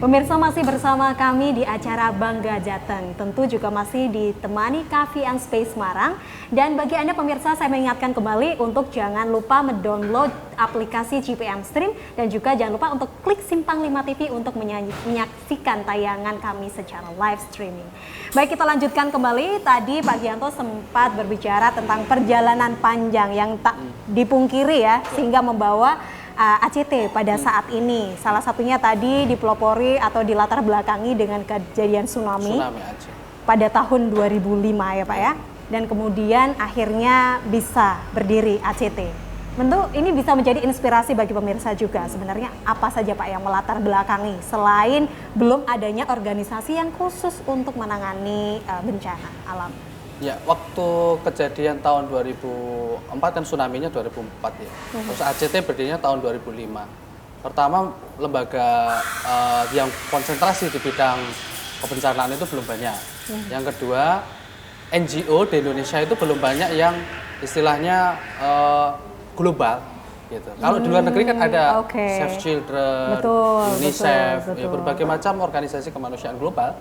Pemirsa masih bersama kami di acara Bangga Jateng. Tentu juga masih ditemani Cafe and Space Semarang. Dan bagi Anda pemirsa, saya mengingatkan kembali untuk jangan lupa mendownload aplikasi GPM Stream dan juga jangan lupa untuk klik Simpang 5 TV untuk menyaksikan tayangan kami secara live streaming. Baik, kita lanjutkan kembali. Tadi Pak Gianto sempat berbicara tentang perjalanan panjang yang tak dipungkiri ya, sehingga membawa ACT pada saat ini. Salah satunya tadi dipelopori atau dilatar belakangi dengan kejadian tsunami pada tahun 2005 ya Pak ya. Dan kemudian akhirnya bisa berdiri ACT. Tentu ini bisa menjadi inspirasi bagi pemirsa juga. Sebenarnya apa saja Pak yang melatar belakangi selain belum adanya organisasi yang khusus untuk menangani bencana alam? Ya, waktu kejadian tahun 2004 kan tsunami-nya 2004 ya. Terus ACT berdirinya tahun 2005. Pertama, lembaga yang konsentrasi di bidang kebencanaan itu belum banyak. Yang kedua, NGO di Indonesia itu belum banyak yang istilahnya global gitu. Kalau di luar negeri kan ada Save Children, UNICEF, ya, berbagai macam organisasi kemanusiaan global.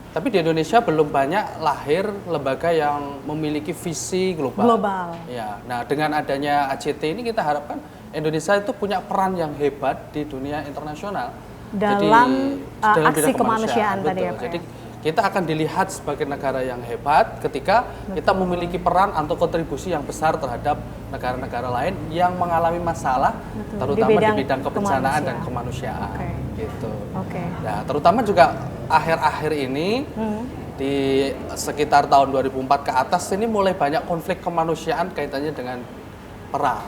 Tapi di Indonesia belum banyak lahir lembaga yang memiliki visi global. Ya, nah dengan adanya ACT ini kita harapkan Indonesia itu punya peran yang hebat di dunia internasional dalam dalam aksi kemanusiaan tadi ya Pak. Jadi kita akan dilihat sebagai negara yang hebat ketika kita memiliki peran atau kontribusi yang besar terhadap negara-negara lain yang mengalami masalah, terutama di bidang kebencanaan dan kemanusiaan. Gitu. Nah, terutama juga akhir-akhir ini di sekitar tahun 2004 ke atas ini mulai banyak konflik kemanusiaan kaitannya dengan perang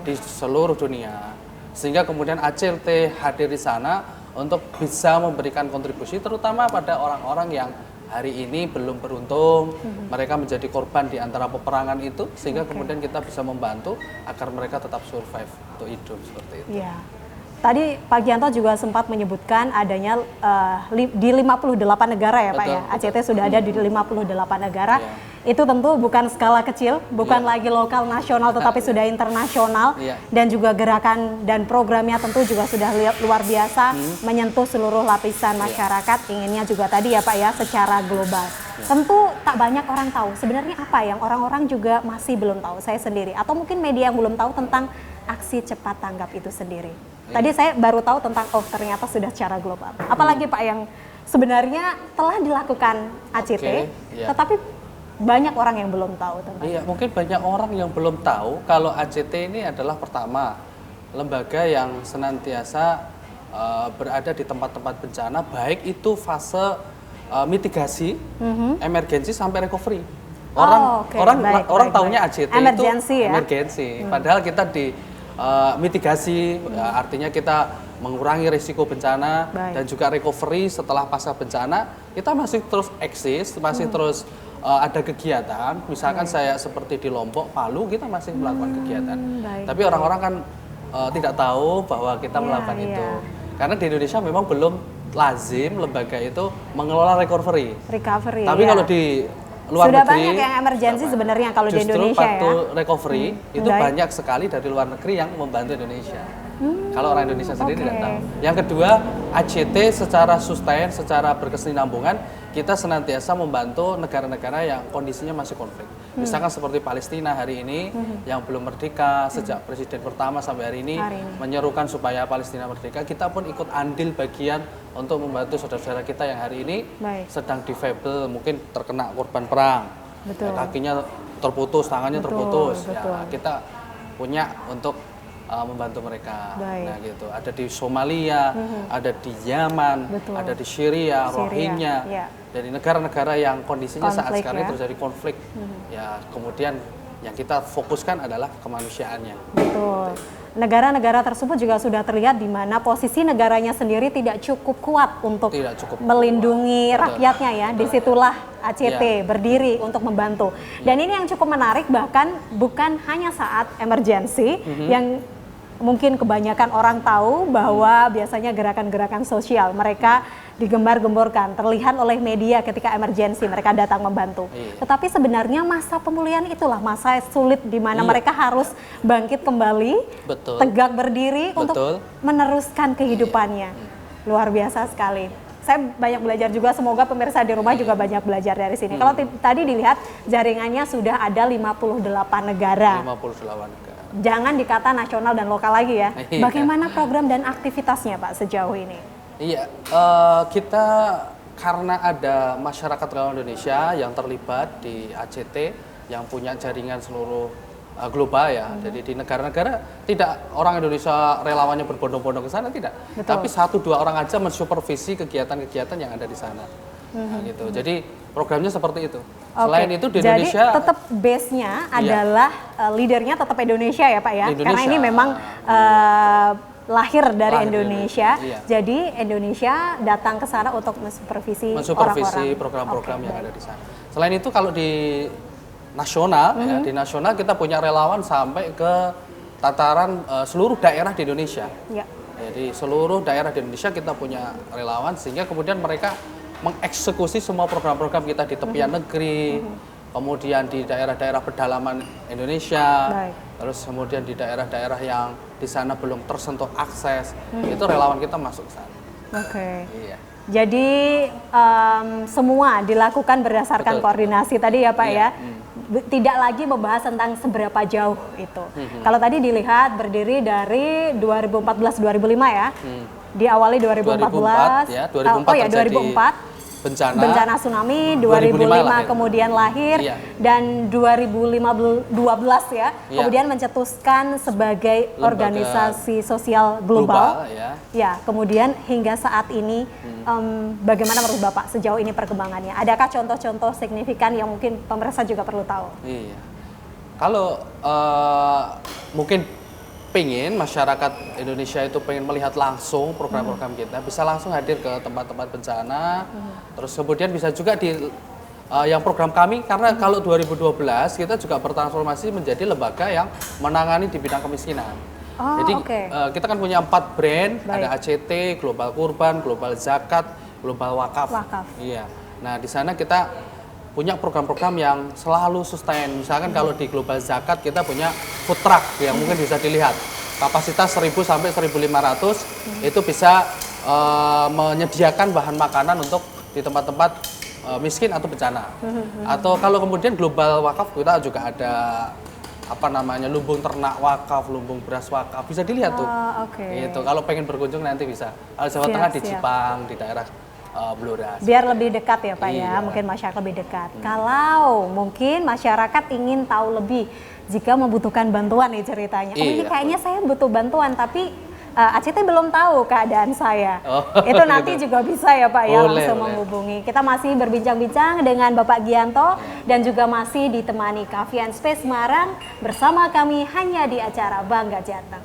di seluruh dunia, sehingga kemudian ACT hadir di sana untuk bisa memberikan kontribusi terutama pada orang-orang yang hari ini belum beruntung, mereka menjadi korban di antara peperangan itu, sehingga kemudian kita bisa membantu agar mereka tetap survive untuk hidup seperti itu. Ya. Tadi Pak Gianto juga sempat menyebutkan adanya di 58 negara ya Pak ya. ACT sudah ada di 58 negara. Itu tentu bukan skala kecil, bukan lagi lokal nasional tetapi sudah internasional. Dan juga gerakan dan programnya tentu juga sudah luar biasa, menyentuh seluruh lapisan masyarakat. Inginnya juga tadi ya Pak ya secara global. Tentu tak banyak orang tahu sebenarnya apa yang orang-orang juga masih belum tahu, saya sendiri atau mungkin media yang belum tahu tentang aksi cepat tanggap itu sendiri. Tadi saya baru tahu tentang ternyata sudah secara global. Apalagi Pak yang sebenarnya telah dilakukan ACT, tetapi banyak orang yang belum tahu tentang. Iya, mungkin banyak orang yang belum tahu kalau ACT ini adalah pertama lembaga yang senantiasa berada di tempat-tempat bencana, baik itu fase mitigasi, emergensi sampai recovery. Orang taunya ACT emergency, itu emergensi, padahal kita di mitigasi, artinya kita mengurangi risiko bencana dan juga recovery setelah pasca bencana, kita masih terus eksis, masih terus ada kegiatan. Misalkan saya seperti di Lombok, Palu, kita masih melakukan kegiatan. Tapi orang-orang kan tidak tahu bahwa kita melakukan itu. Karena di Indonesia memang belum lazim lembaga itu mengelola recovery. Tapi kalau di luar sudah negeri, banyak yang emergensi sebenarnya kalau di Indonesia justru recovery itu banyak sekali dari luar negeri yang membantu Indonesia. Kalau orang Indonesia sendiri tidak tahu. Yang kedua, ACT secara sustain, secara berkesinambungan, kita senantiasa membantu negara-negara yang kondisinya masih konflik. Misalkan seperti Palestina hari ini yang belum merdeka sejak presiden pertama sampai hari ini menyerukan supaya Palestina merdeka. Kita pun ikut andil bagian untuk membantu saudara-saudara kita yang hari ini sedang difabel, mungkin terkena korban perang, kakinya terputus, tangannya terputus. Ya, kita punya untuk membantu mereka. Nah gitu, ada di Somalia, ada di Yaman, ada di Syria, Rohingya, dari negara-negara yang kondisinya saat sekarang terjadi konflik. Ya kemudian yang kita fokuskan adalah kemanusiaannya. Betul. Negara-negara tersebut juga sudah terlihat di mana posisi negaranya sendiri tidak cukup kuat untuk melindungi rakyatnya ya. Disitulah ACT berdiri untuk membantu. Dan ini yang cukup menarik, bahkan bukan hanya saat emergensi yang mungkin kebanyakan orang tahu bahwa biasanya gerakan-gerakan sosial mereka digembar-gemborkan, terlihat oleh media ketika emergensi mereka datang membantu. Tetapi sebenarnya masa pemulihan itulah masa sulit di mana mereka harus bangkit kembali, tegak berdiri untuk meneruskan kehidupannya. luar biasa sekali. Saya banyak belajar juga, semoga pemirsa di rumah juga banyak belajar dari sini. Kalau tadi dilihat jaringannya sudah ada 58 negara. 58 negara. Jangan dikata nasional dan lokal lagi ya. Iya. Bagaimana program dan aktivitasnya Pak sejauh ini? Iya, kita karena ada masyarakat relawan Indonesia yang terlibat di ACT yang punya jaringan seluruh global ya. Jadi di negara-negara tidak orang Indonesia relawannya berbondong-bondong ke sana, tidak. Betul. Tapi 1-2 orang aja mensupervisi kegiatan-kegiatan yang ada di sana. Nah, gitu. Jadi programnya seperti itu. Selain itu di Indonesia, jadi tetap base-nya adalah leadernya tetap Indonesia ya Pak ya. Indonesia. Karena ini memang lahir dari Indonesia. Iya. Jadi Indonesia datang ke sana untuk mensupervisi orang-orang. program-program yang ada di sana. Selain itu kalau di nasional, ya, di nasional kita punya relawan sampai ke tataran seluruh daerah di Indonesia. Ya. Jadi seluruh daerah di Indonesia kita punya relawan sehingga kemudian mereka mengeksekusi semua program-program kita di tepian negeri, kemudian di daerah-daerah pedalaman Indonesia, Baik. terus kemudian di daerah-daerah yang di sana belum tersentuh akses, itu relawan kita masuk ke sana. Oke. Iya. Jadi semua dilakukan berdasarkan Betul. koordinasi tadi ya Pak Iya. ya. Tidak lagi membahas tentang seberapa jauh itu. Kalau tadi dilihat berdiri dari 2014-2005 ya. Diawali 2014. 2004 ya, 2004 oh ya terjadi 2004. bencana Tsunami, 2005 2005 kemudian lahir, Iya. dan 2012 ya, Iya. kemudian mencetuskan sebagai Lembaga organisasi sosial global. ya. Ya, kemudian hingga saat ini bagaimana menurut Bapak sejauh ini perkembangannya? Adakah contoh-contoh signifikan yang mungkin pemirsa juga perlu tahu? Iya. Kalau mungkin pengen masyarakat Indonesia itu pengen melihat langsung program-program kita, bisa langsung hadir ke tempat-tempat bencana, terus kemudian bisa juga di yang program kami, karena kalau 2012 kita juga bertransformasi menjadi lembaga yang menangani di bidang kemiskinan. Oh, Jadi oke. kita kan punya 4 brand, Baik. ada ACT, Global Kurban, Global Zakat, Global Wakaf. Wakaf. Iya. Nah di sana kita punya program-program yang selalu sustain. Misalkan kalau di Global Zakat kita punya food truck yang mungkin bisa dilihat. Kapasitas 1000 sampai 1500 itu bisa menyediakan bahan makanan untuk di tempat-tempat miskin atau bencana. Atau kalau kemudian Global Wakaf kita juga ada lumbung ternak wakaf, lumbung beras wakaf, bisa dilihat tuh. Oke. Itu kalau pengen berkunjung nanti bisa. Kalau Jawa Tengah di Jipang, di daerah Blora. Biar lebih dekat ya Pak ya, Iya. mungkin masyarakat lebih dekat. Kalau mungkin masyarakat ingin tahu lebih jika membutuhkan bantuan nih ceritanya. Oh, ini Iya. kayaknya saya butuh bantuan tapi ACT belum tahu keadaan saya. Oh, Itu nanti gitu. juga bisa ya Pak ya, Boleh, langsung boleh. menghubungi. Kita masih berbincang-bincang dengan Bapak Gianto dan juga masih ditemani Cafe and Space Semarang bersama kami hanya di acara Bangga Jateng.